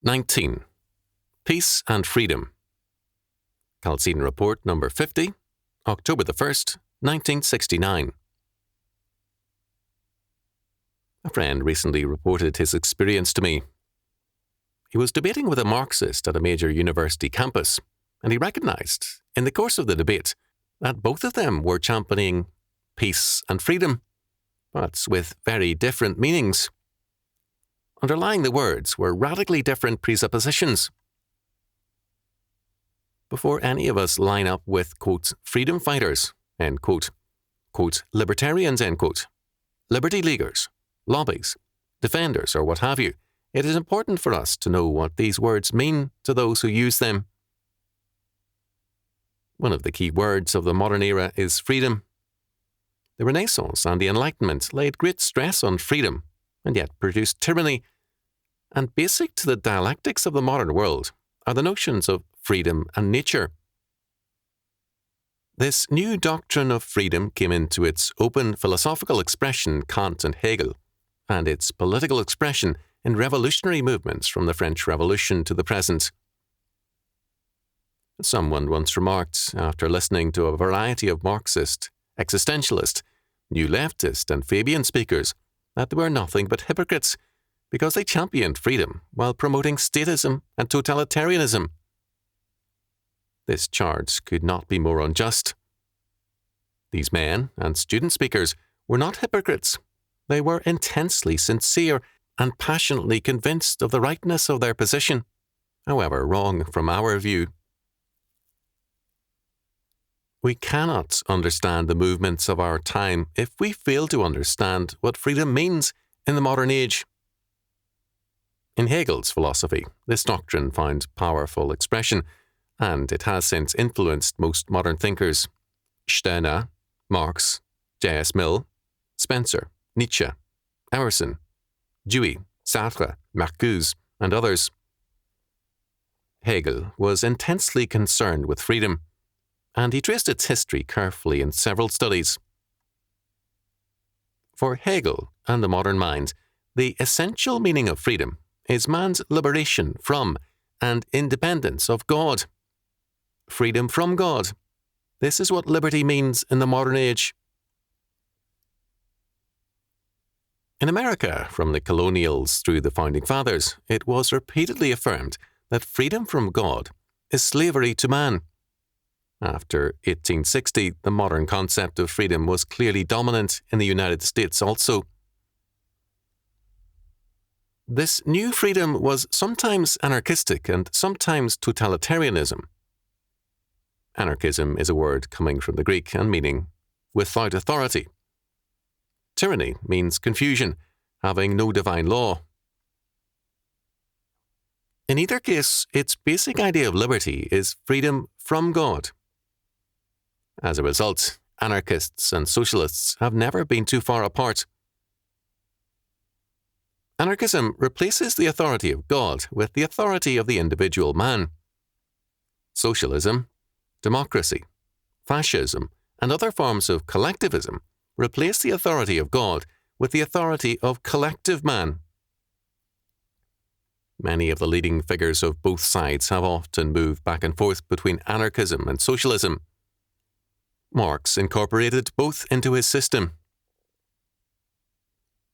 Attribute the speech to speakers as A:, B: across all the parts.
A: 19. Peace and Freedom. Chalcedon Report number 50, October the 1st, 1969. A friend recently reported his experience to me. He was debating with a Marxist at a major university campus, and he recognized, in the course of the debate, that both of them were championing peace and freedom, but with very different meanings. Underlying the words were radically different presuppositions. Before any of us line up with, quote, freedom fighters, end quote, libertarians, end quote, liberty leaguers, lobbies, defenders, or what have you, it is important for us to know what these words mean to those who use them. One of the key words of the modern era is freedom. The Renaissance and the Enlightenment laid great stress on freedom, and yet produced tyranny. And basic to the dialectics of the modern world are the notions of freedom and nature. This new doctrine of freedom came into its open philosophical expression, Kant and Hegel, and its political expression in revolutionary movements from the French Revolution to the present. Someone once remarked, after listening to a variety of Marxist, existentialist, New Leftist and Fabian speakers, that they were nothing but hypocrites because they championed freedom while promoting statism and totalitarianism. This charge could not be more unjust. These men and student speakers were not hypocrites. They were intensely sincere and passionately convinced of the rightness of their position, however wrong from our view. We cannot understand the movements of our time if we fail to understand what freedom means in the modern age. In Hegel's philosophy, this doctrine found powerful expression, and it has since influenced most modern thinkers: Stirner, Marx, J.S. Mill, Spencer, Nietzsche, Emerson, Dewey, Sartre, Marcuse, and others. Hegel was intensely concerned with freedom, and he traced its history carefully in several studies. For Hegel and the modern mind, the essential meaning of freedom is man's liberation from and independence of God. Freedom from God. This is what liberty means in the modern age. In America, from the colonials through the Founding Fathers, it was repeatedly affirmed that freedom from God is slavery to man. After 1860, the modern concept of freedom was clearly dominant in the United States also. This new freedom was sometimes anarchistic and sometimes totalitarianism. Anarchism is a word coming from the Greek and meaning without authority. Tyranny means confusion, having no divine law. In either case, its basic idea of liberty is freedom from God. As a result, anarchists and socialists have never been too far apart. Anarchism replaces the authority of God with the authority of the individual man. Socialism, democracy, fascism, and other forms of collectivism replace the authority of God with the authority of collective man. Many of the leading figures of both sides have often moved back and forth between anarchism and socialism. Marx incorporated both into his system.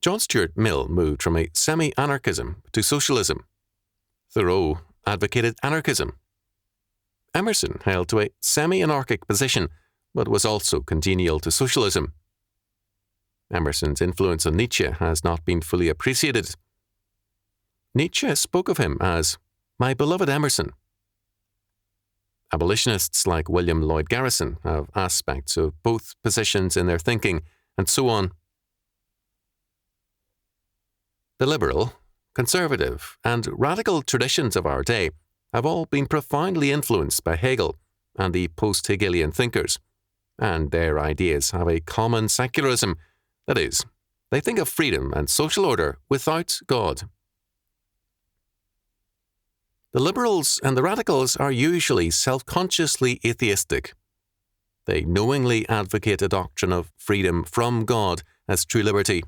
A: John Stuart Mill moved from a semi-anarchism to socialism. Thoreau advocated anarchism. Emerson held to a semi-anarchic position, but was also congenial to socialism. Emerson's influence on Nietzsche has not been fully appreciated. Nietzsche spoke of him as "my beloved Emerson." Abolitionists like William Lloyd Garrison have aspects of both positions in their thinking, and so on. The liberal, conservative, and radical traditions of our day have all been profoundly influenced by Hegel and the post-Hegelian thinkers, and their ideas have a common secularism, that is, they think of freedom and social order without God. The liberals and the radicals are usually self-consciously atheistic. They knowingly advocate a doctrine of freedom from God as true liberty.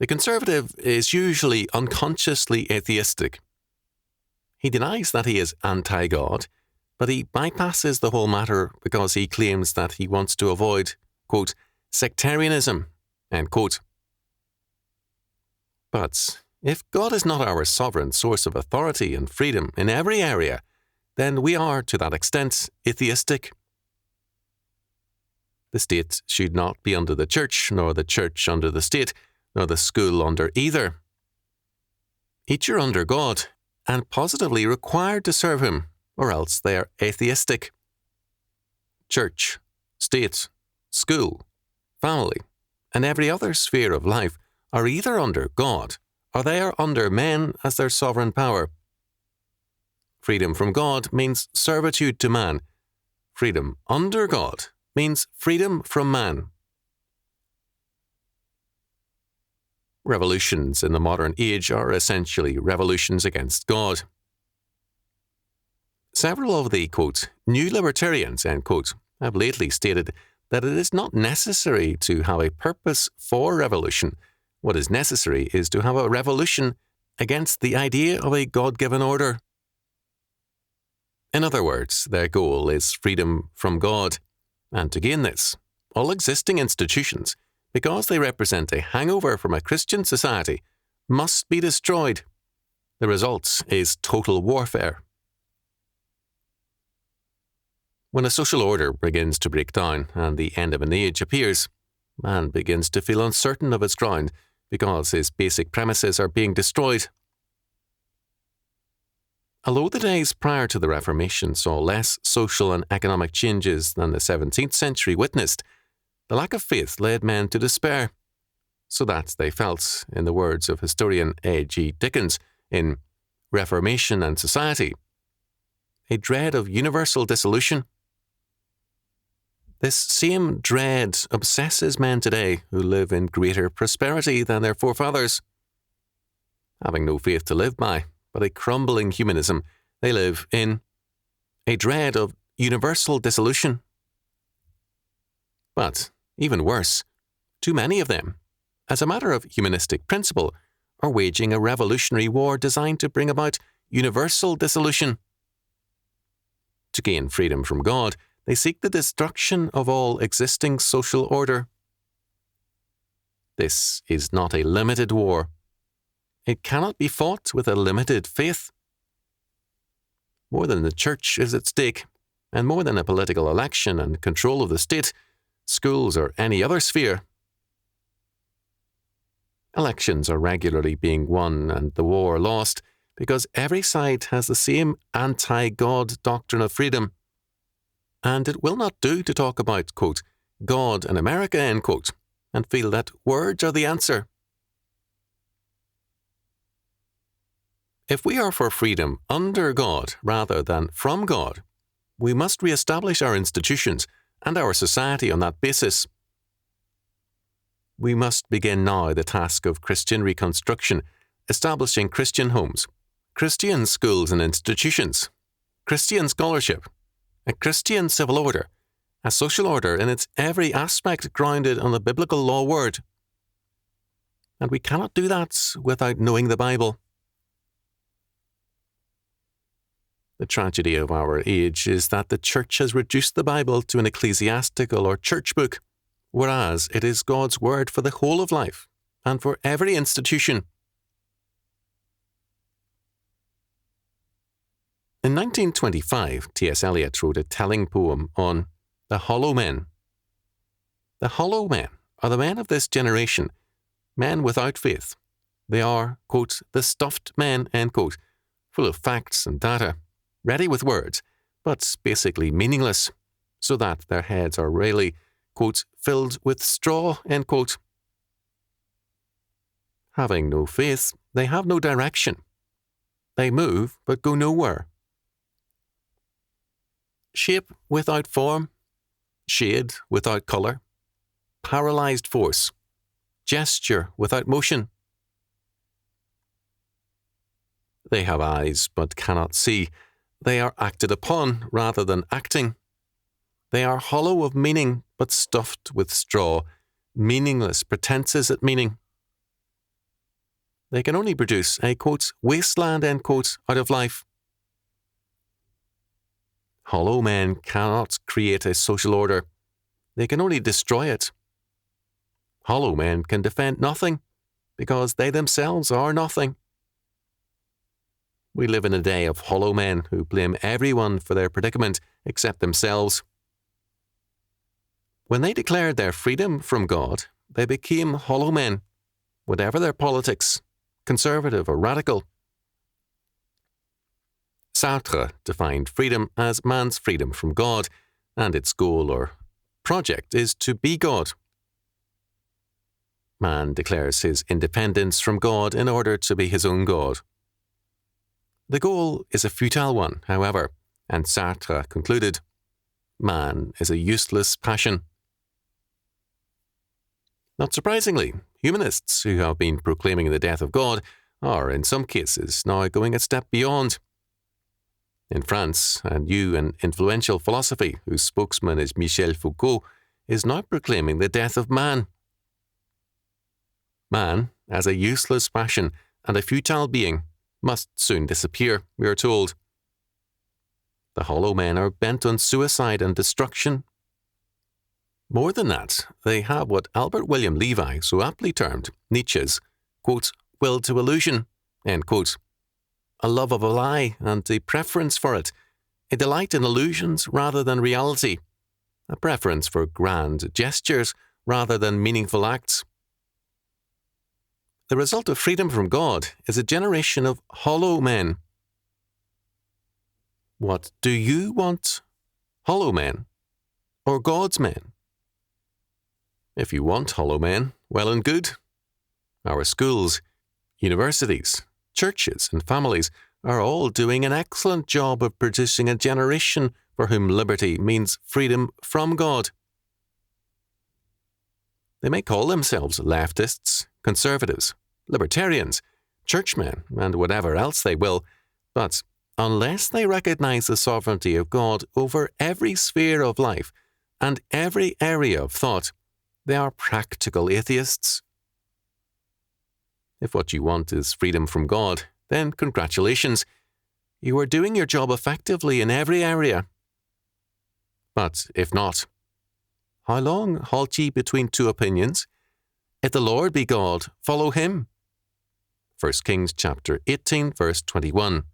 A: The conservative is usually unconsciously atheistic. He denies that he is anti-God, but he bypasses the whole matter because he claims that he wants to avoid, quote, sectarianism, end quote. But if God is not our sovereign source of authority and freedom in every area, then we are, to that extent, atheistic. The state should not be under the church, nor the church under the state, nor the school under either. Each are under God, and positively required to serve him, or else they are atheistic. Church, state, school, family, and every other sphere of life are either under God, or they are under men as their sovereign power. Freedom from God means servitude to man. Freedom under God means freedom from man. Revolutions in the modern age are essentially revolutions against God. Several of the, quote, new libertarians, end quote, have lately stated that it is not necessary to have a purpose for revolution. What is necessary is to have a revolution against the idea of a God-given order. In other words, their goal is freedom from God, and to gain this, all existing institutions, because they represent a hangover from a Christian society, must be destroyed. The result is total warfare. When a social order begins to break down and the end of an age appears, man begins to feel uncertain of his ground because his basic premises are being destroyed. Although the days prior to the Reformation saw less social and economic changes than the 17th century witnessed, the lack of faith led men to despair, so that they felt, in the words of historian A.G. Dickens in Reformation and Society, a dread of universal dissolution. This same dread obsesses men today who live in greater prosperity than their forefathers. Having no faith to live by, but a crumbling humanism, they live in a dread of universal dissolution. But, even worse, too many of them, as a matter of humanistic principle, are waging a revolutionary war designed to bring about universal dissolution. To gain freedom from God, they seek the destruction of all existing social order. This is not a limited war. It cannot be fought with a limited faith. More than the church is at stake, and more than a political election and control of the state, schools, or any other sphere. Elections are regularly being won and the war lost because every side has the same anti-God doctrine of freedom. And it will not do to talk about, quote, God and America, end quote, and feel that words are the answer. If we are for freedom under God rather than from God, we must re-establish our institutions and our society on that basis. We must begin now the task of Christian reconstruction, establishing Christian homes, Christian schools and institutions, Christian scholarship, a Christian civil order, a social order in its every aspect grounded on the biblical law word. And we cannot do that without knowing the Bible. The tragedy of our age is that the church has reduced the Bible to an ecclesiastical or church book, whereas it is God's word for the whole of life and for every institution. In 1925, T.S. Eliot wrote a telling poem on the hollow men. The hollow men are the men of this generation, men without faith. They are, quote, the stuffed men, end quote, full of facts and data, ready with words, but basically meaningless, so that their heads are really, quote, filled with straw, end quote. Having no faith, they have no direction. They move, but go nowhere. Shape without form, shade without colour, paralysed force, gesture without motion. They have eyes but cannot see. They are acted upon rather than acting. They are hollow of meaning but stuffed with straw, meaningless pretences at meaning. They can only produce a, quote, wasteland, end quote, out of life, Hollow men cannot create a social order. They can only destroy it. Hollow men can defend nothing, because they themselves are nothing. We live in a day of hollow men who blame everyone for their predicament except themselves. When they declared their freedom from God, they became hollow men, whatever their politics, conservative or radical. Sartre defined freedom as man's freedom from God, and its goal or project is to be God. Man declares his independence from God in order to be his own God. The goal is a futile one, however, and Sartre concluded, man is a useless passion. Not surprisingly, humanists who have been proclaiming the death of God are, in some cases, now going a step beyond. In France, a new and influential philosophy whose spokesman is Michel Foucault is now proclaiming the death of man. Man, as a useless passion and a futile being, must soon disappear, we are told. The hollow men are bent on suicide and destruction. More than that, they have what Albert William Levi so aptly termed Nietzsche's, quote, will to illusion, end quote. A love of a lie and a preference for it, a delight in illusions rather than reality, a preference for grand gestures rather than meaningful acts. The result of freedom from God is a generation of hollow men. What do you want? Hollow men or God's men? If you want hollow men, well and good. Our schools, universities, churches and families are all doing an excellent job of producing a generation for whom liberty means freedom from God. They may call themselves leftists, conservatives, libertarians, churchmen, and whatever else they will, but unless they recognize the sovereignty of God over every sphere of life and every area of thought, they are practical atheists. If what you want is freedom from God, then congratulations. You are doing your job effectively in every area. But if not, how long halt ye between two opinions? If the Lord be God, follow him. 1 Kings chapter 18, verse 21.